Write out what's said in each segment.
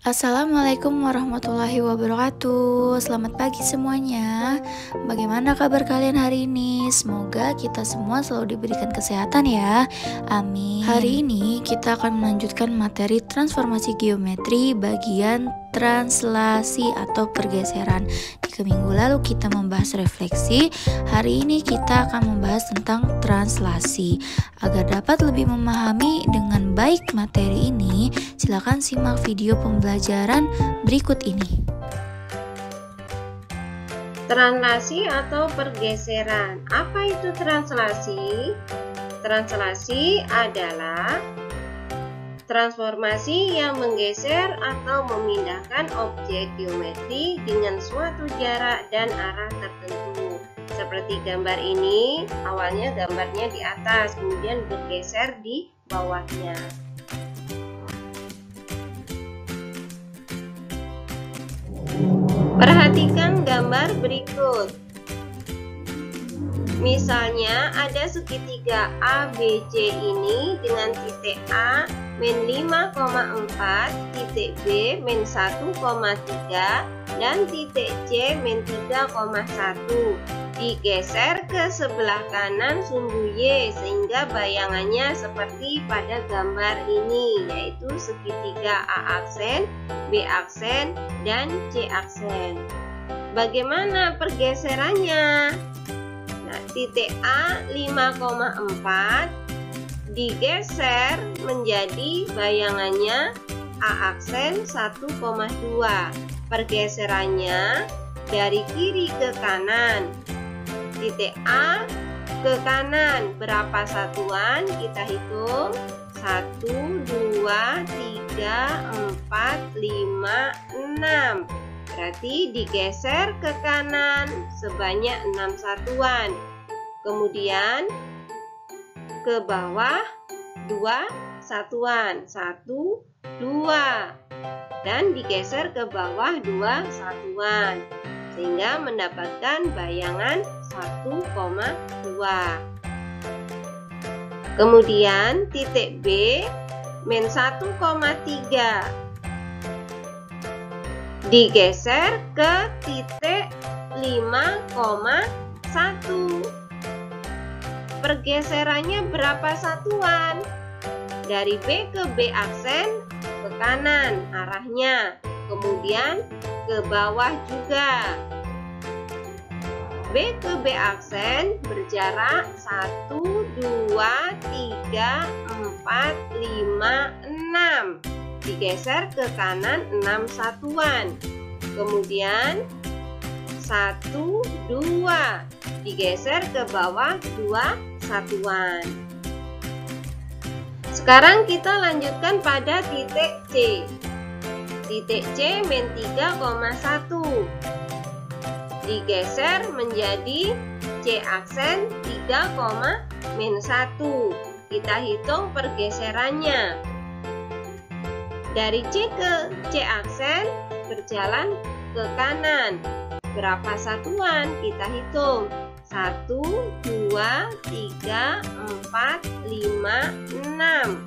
Assalamualaikum warahmatullahi wabarakatuh. Selamat pagi semuanya. Bagaimana kabar kalian hari ini? Semoga kita semua selalu diberikan kesehatan ya. Amin. Hari ini kita akan melanjutkan materi transformasi geometri bagian translasi atau pergeseran. Jika minggu lalu kita membahas refleksi, hari ini kita akan membahas tentang translasi. Agar dapat lebih memahami dengan baik materi ini, silakan simak video pembelajaran berikut ini. Translasi atau pergeseran. Apa itu translasi? Translasi adalah transformasi yang menggeser atau memindahkan objek geometri dengan suatu jarak dan arah tertentu. Seperti gambar ini, awalnya gambarnya di atas, kemudian bergeser di bawahnya. Perhatikan gambar berikut. Misalnya ada segitiga ABC ini dengan titik A min 5,4, titik B min 1,3 dan titik C min 3,1. Digeser ke sebelah kanan sumbu Y sehingga bayangannya seperti pada gambar ini, yaitu segitiga A aksen, B aksen, dan C aksen. Bagaimana pergeserannya? Nah, titik A 5,4 digeser menjadi bayangannya A aksen 1,2. Pergeserannya dari kiri ke kanan. Titik A ke kanan berapa satuan? Kita hitung 1, 2, 3, 4, 5, 6. Berarti digeser ke kanan sebanyak 6 satuan. Kemudian ke bawah 2 satuan, 1, 2. Dan digeser ke bawah 2 satuan. Sehingga mendapatkan bayangan 1,2. Kemudian titik B min 1,3 digeser ke titik 5,1. Pergeserannya berapa satuan? Dari B ke B aksen ke kanan arahnya, kemudian ke bawah juga. B ke B aksen berjarak 1, 2, 3, 4, 5, 6. Digeser ke kanan 6 satuan. Kemudian 1, 2. Digeser ke bawah 2 satuan. Sekarang kita lanjutkan pada titik C. Titik C min 3,1 digeser menjadi C aksen 3,-1. Kita hitung pergeserannya. Dari C ke C aksen berjalan ke kanan. Berapa satuan? Kita hitung. 1, 2, 3, 4, 5, 6.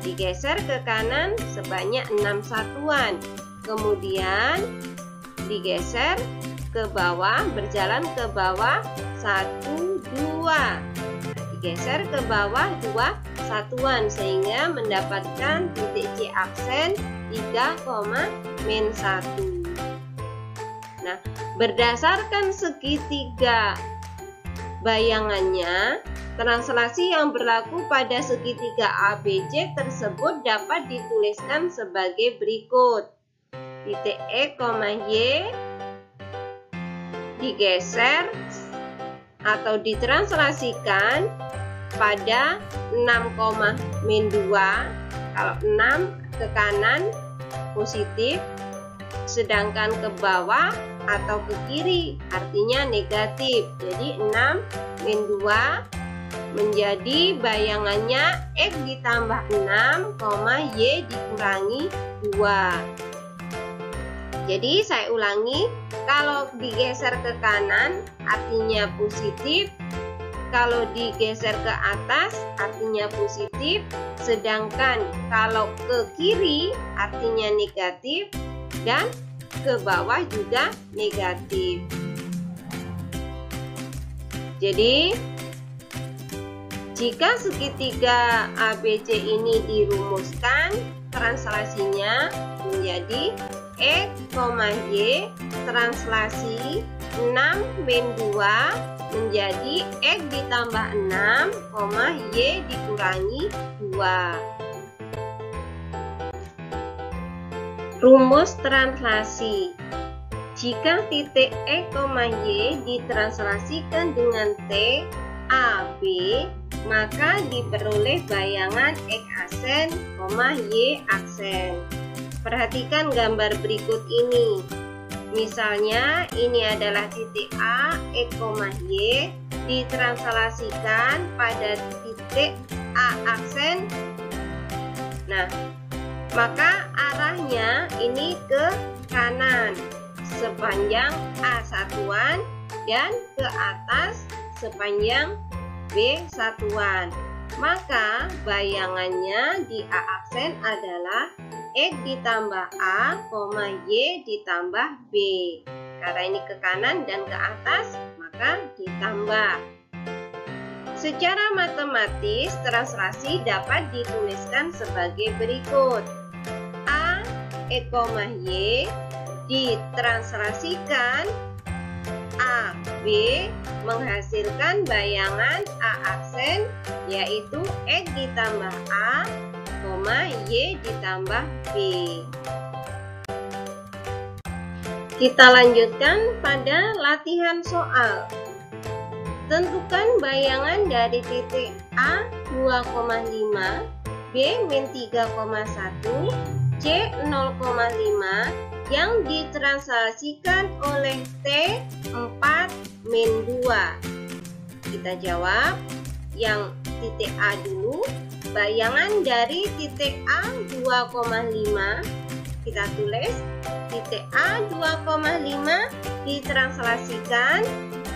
Digeser ke kanan sebanyak 6 satuan. Kemudian digeser ke bawah, berjalan ke bawah 1, 2. Digeser ke bawah 2 satuan sehingga mendapatkan titik C aksen 3,-1. Nah, berdasarkan segitiga bayangannya, translasi yang berlaku pada segitiga ABC tersebut dapat dituliskan sebagai berikut. Titik E, Y digeser atau ditranslasikan pada 6,-2. Kalau 6 ke kanan positif, sedangkan ke bawah atau ke kiri artinya negatif. Jadi 6-2 menjadi bayangannya X ditambah 6, Y dikurangi 2. Jadi saya ulangi, kalau digeser ke kanan artinya positif, kalau digeser ke atas artinya positif, sedangkan kalau ke kiri artinya negatif, dan ke bawah juga negatif. Jadi, jika segitiga ABC ini dirumuskan, translasinya menjadi X, Y translasi 6 min 2 menjadi X ditambah 6, Y dikurangi 2. Rumus translasi. Jika titik X, Y ditranslasikan dengan T, A, B, maka diperoleh bayangan X aksen, Y aksen. Perhatikan gambar berikut ini. Misalnya ini adalah titik A, X, Y ditranslasikan pada titik A aksen. Nah, maka arahnya ini ke kanan sepanjang A satuan dan ke atas sepanjang B satuan. Maka bayangannya di A aksen adalah X ditambah A, Y ditambah B. Karena ini ke kanan dan ke atas, maka ditambah. Secara matematis, translasi dapat dituliskan sebagai berikut. A, X, Y ditranslasikan A, B menghasilkan bayangan A aksen, yaitu X ditambah A, Y ditambah B. Kita lanjutkan pada latihan soal. Tentukan bayangan dari titik A 2,5, B min 3,1, C 0,5 yang ditranslasikan oleh T 4 min 2. Kita jawab yang titik A dulu. Bayangan dari titik A 2,5 kita tulis titik A 2,5 ditranslasikan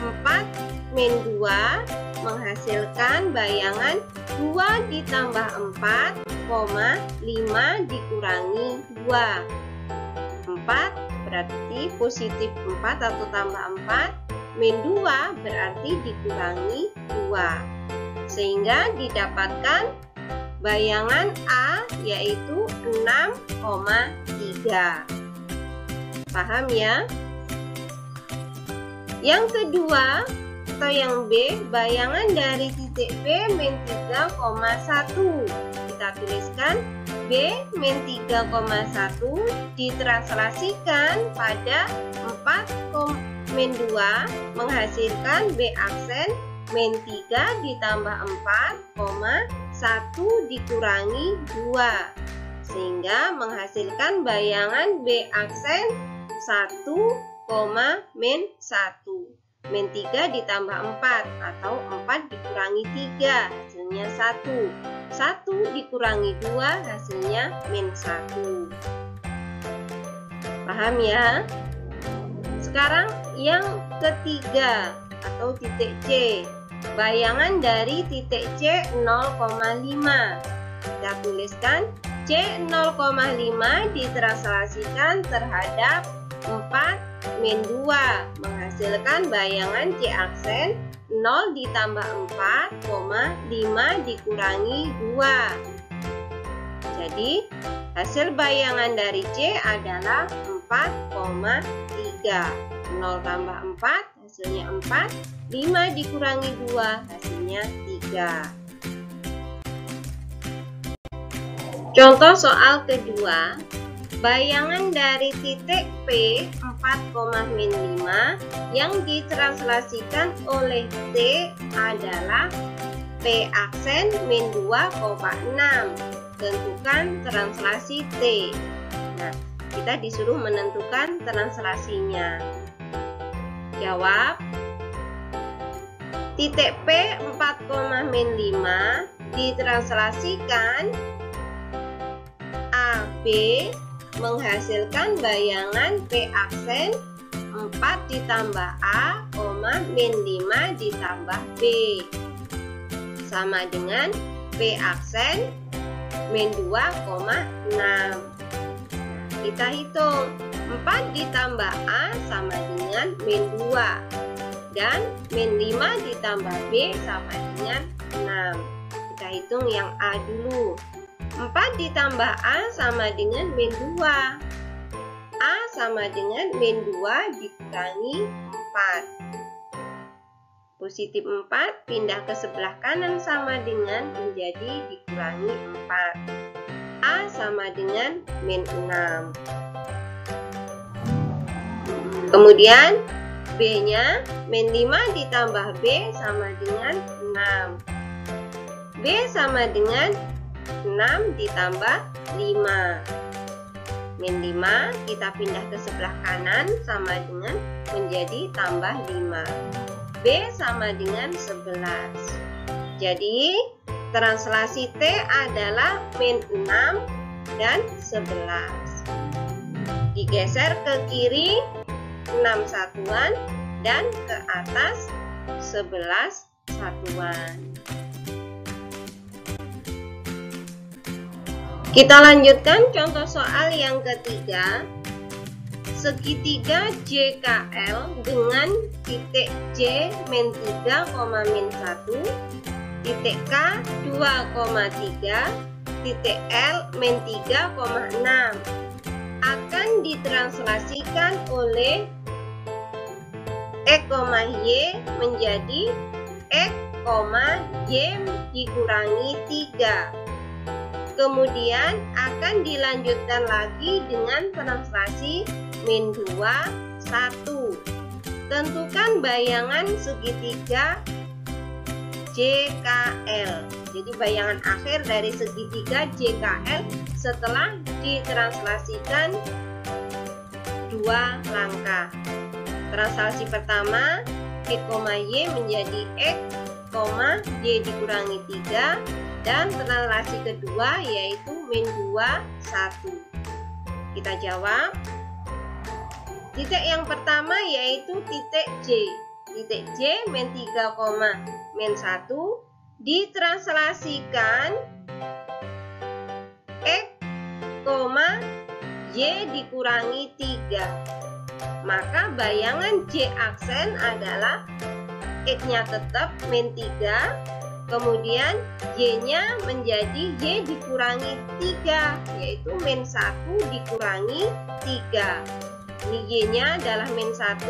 4 min 2 menghasilkan bayangan 2 ditambah 4, 5 dikurangi 2. 4 berarti positif 4 atau tambah 4, min 2 berarti dikurangi 2. Sehingga didapatkan bayangan A yaitu 6,3. Paham ya? Yang kedua atau yang B, bayangan dari titik B min 3,1. Kita tuliskan B min 3,1 ditranslasikan pada 4 min 2 menghasilkan B aksen min 3 ditambah 4, 1 dikurangi 2 sehingga menghasilkan bayangan B aksen 1, min 1. Min 3 ditambah 4 atau 4 dikurangi 3 hasilnya 1. 1 dikurangi 2 hasilnya min 1. Paham ya? Sekarang yang ketiga atau titik C. Bayangan dari titik C 0,5. Kita tuliskan C 0,5 ditranslasikan terhadap 4 min 2 menghasilkan bayangan C aksen 0 ditambah 4, 5 dikurangi 2. Jadi hasil bayangan dari C adalah 4,3. 0 tambah 4 hasilnya 4, 5 dikurangi 2 hasilnya 3. Contoh soal kedua, bayangan dari titik P 4,5 yang ditranslasikan oleh T adalah P aksen min 2,6. Tentukan translasi T. Nah, kita disuruh menentukan translasinya. Jawab. Titik P 4,5 ditranslasikan AB menghasilkan bayangan P aksen 4 ditambah A, min 5 ditambah B. Sama dengan P aksen min 2,6. Kita hitung 4 ditambah A sama dengan min 2 dan min 5 ditambah B sama dengan 6. Kita hitung yang A dulu. 4 ditambah A sama dengan min 2. A sama dengan min 2 dikurangi 4. Positif 4 pindah ke sebelah kanan sama dengan menjadi dikurangi 4. A sama dengan min 6. Kemudian B-nya min 5 ditambah B sama dengan 6. B sama dengan 6 ditambah 5. Min 5 kita pindah ke sebelah kanan sama dengan menjadi tambah 5. B sama dengan 11. Jadi translasi T adalah min 6 dan 11. Digeser ke kiri 6 satuan dan ke atas 11 satuan. Kita lanjutkan contoh soal yang ketiga. Segitiga JKL dengan titik J min 3, min 1, titik K 2,3, titik L min 3,6 akan ditranslasikan oleh X, Y menjadi X, Y dikurangi 3. Kemudian akan dilanjutkan lagi dengan translasi min 2, 1. Tentukan bayangan segitiga JKL. Jadi bayangan akhir dari segitiga JKL setelah ditranslasikan 2 langkah. Translasi pertama, X, Y menjadi X, Y dikurangi 3. Dan translasi kedua yaitu min 2, 1. Kita jawab. Titik yang pertama yaitu titik J. Titik J min 3, min 1 ditranslasikan X, Y dikurangi 3. Maka bayangan J aksen adalah X-nya tetap min 3. Kemudian Y-nya menjadi Y dikurangi 3, yaitu min 1 dikurangi 3. Ini Y-nya adalah min 1,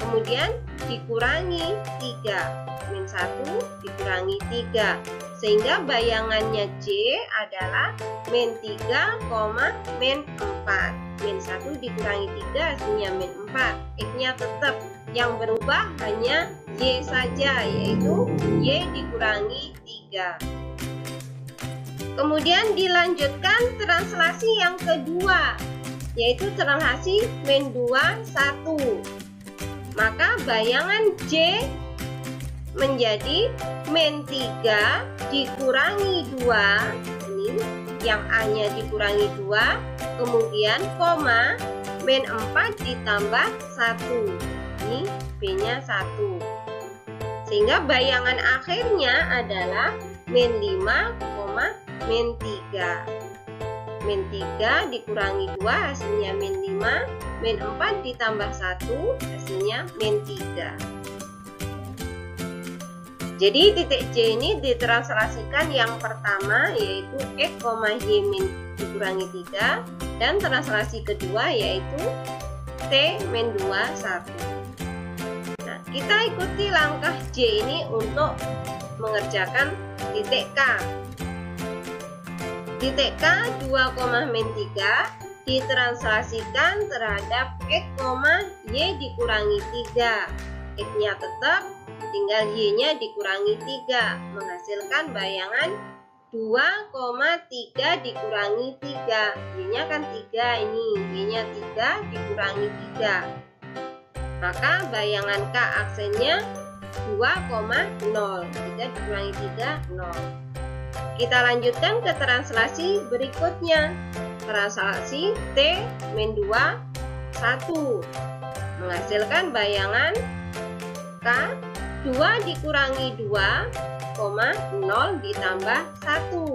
kemudian dikurangi 3. Min 1 dikurangi 3. Sehingga bayangannya J adalah min 3, min 4. Min 1 dikurangi 3 hasilnya min 4. X-nya tetap, yang berubah hanya Y saja, yaitu Y dikurangi 3. Kemudian dilanjutkan translasi yang kedua, yaitu translasi min 2, 1. Maka bayangan J menjadi min 3 dikurangi 2. Ini yang A-nya dikurangi 2. Kemudian koma min 4 ditambah 1. Ini B-nya 1. Sehingga bayangan akhirnya adalah min 5, min 3. Min 3 dikurangi 2 hasilnya min 5. Min 4 ditambah 1 hasilnya min 3. Jadi titik J ini ditranslasikan yang pertama yaitu X, Y min dikurangi 3. Dan translasi kedua yaitu T min 2, 1. Nah, kita ikuti langkah J ini untuk mengerjakan titik K. Titik K 2, min 3 ditranslasikan terhadap X, Y dikurangi 3. X-nya tetap, tinggal Y-nya dikurangi 3, menghasilkan bayangan 2,3 dikurangi 3. Y-nya kan 3 ini, Y-nya 3 dikurangi 3. Maka bayangan K aksennya 2,0. 3 dikurangi 3, 0. Kita lanjutkan ke translasi berikutnya. Translasi T min 2, 1. menghasilkan bayangan K. 2 dikurangi 2, 0 ditambah 1,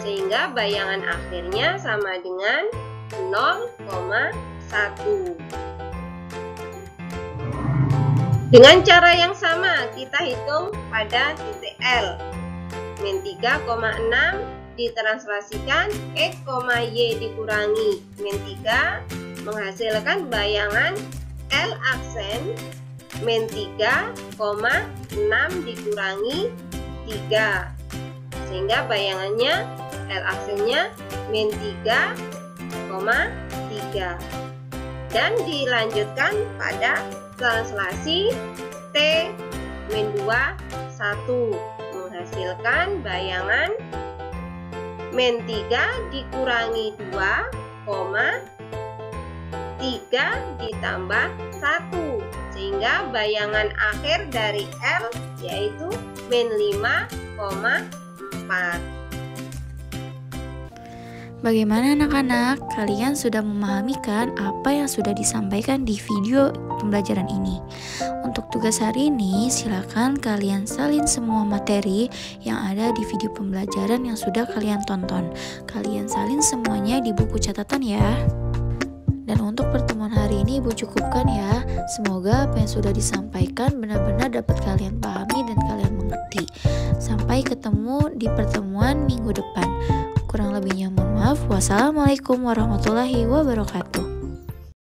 sehingga bayangan akhirnya sama dengan 0,1. Dengan cara yang sama, kita hitung pada titik L. Min 3,6 ditranslasikan X, Y dikurangi min 3 menghasilkan bayangan L aksen min 3,6 dikurangi 3, sehingga bayangannya L aksennya min 3,3. Dan dilanjutkan pada translasi T min 2, 1 menghasilkan bayangan min 3 dikurangi 2, 3 ditambah 1, sehingga bayangan akhir dari L yaitu min 5,4. Bagaimana anak-anak? Kalian sudah memahami kan apa yang sudah disampaikan di video pembelajaran ini? Untuk tugas hari ini, silakan kalian salin semua materi yang ada di video pembelajaran yang sudah kalian tonton. Kalian salin semuanya di buku catatan ya. Dan untuk pertemuan hari ini Ibu cukupkan ya. Semoga apa yang sudah disampaikan benar-benar dapat kalian pahami dan kalian mengerti. Sampai ketemu di pertemuan minggu depan. Kurang lebihnya mohon maaf. Wassalamualaikum warahmatullahi wabarakatuh.